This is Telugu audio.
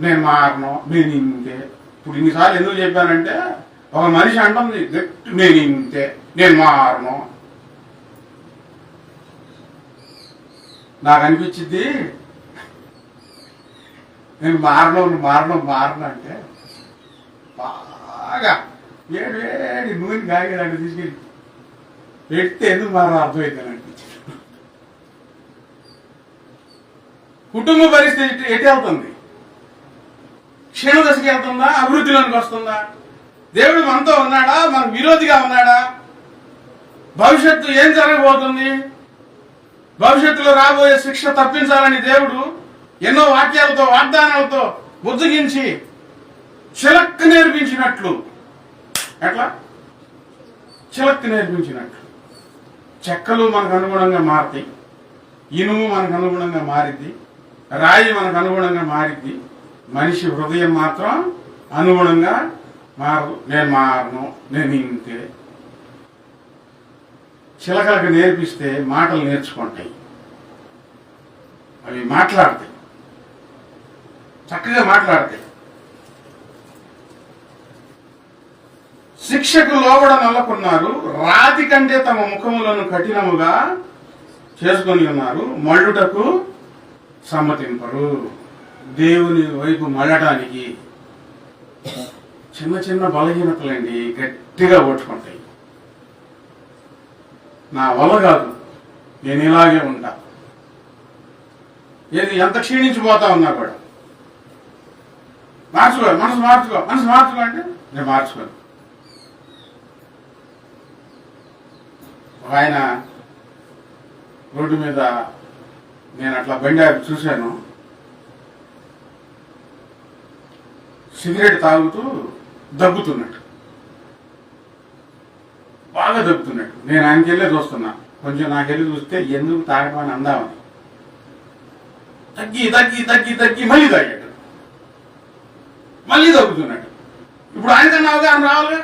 నేను మారను, నేను ఇంతే. ఇప్పుడు ఇన్నిసార్లు ఎందుకు చెప్పానంటే ఒక మనిషి అంటుంది నేను ఇంతే, నేను మారను. నాకు అనిపించింది నేను మారను అంటే బాగా వేడి నూనె కాగేదాన్ని తీసుకెళ్ళి పెడితే ఎందుకు మారో అర్థమైందని అనిపించింది. కుటుంబ పరిస్థితి ఎటు వెళ్తుంది? క్షీణదశకి వెళ్తుందా? అభివృద్ధిలోనికి వస్తుందా? దేవుడు మనతో ఉన్నాడా? మనకు విరోధిగా ఉన్నాడా? భవిష్యత్తు ఏం జరగబోతుంది? భవిష్యత్తులో రాబోయే శిక్ష తప్పించాలని దేవుడు ఎన్నో వాక్యాలతో వాగ్దానాలతో బుజ్జగించి చిలక్కు నేర్పించినట్లు, ఎట్లా చిలక్కు నేర్పించినట్లు చెక్కలు మనకు అనుగుణంగా మారుతాయి, ఇనుము మనకు అనుగుణంగా మారిద్ది, రాయి మనకు అనుగుణంగా మారిద్ది. మనిషి హృదయం మాత్రం అనుగుణంగా మారదు. నేను మారను, నేను ఇంతే. చిలకలకు నేర్పిస్తే మాటలు నేర్చుకుంటాయి, అవి మాట్లాడతాయి, చక్కగా మాట్లాడతాయి. శిక్షకు లోబడ నల్లకున్నారు, రాతి కంటే తమ ముఖములను కఠినముగా చేసుకొని ఉన్నారు, మళ్ళుటకు సమ్మతింపరు. దేవుని వైపు మళ్ళటానికి చిన్న చిన్న బలహీనతలండి గట్టిగా ఓడ్చుకుంటాయి. నా వల్ల కాదు, నేను ఇలాగే ఉంటా. ఏది ఎంత క్షీణించిపోతా ఉన్నా కూడా మనసు మార్చుకో అంటే నేను మార్చుకోను. ఆయన రోడ్డు మీద నేను అట్లా బండి చూశాను, సిగరెట్ తాగుతూ దగ్గుతున్నట్టు, బాగా దగ్గుతున్నట్టు. నేను ఆయనకెళ్ళే చూస్తున్నా, కొంచెం నాకెళ్ళి చూస్తే ఎందుకు తాగమని అందామని తగ్గి తగ్గి తగ్గి తగ్గి మళ్ళీ తాగాడు, మళ్ళీ దగ్గుతున్నట్టు. ఇప్పుడు ఆయనకన్నా అవగాహన రావాలిగా.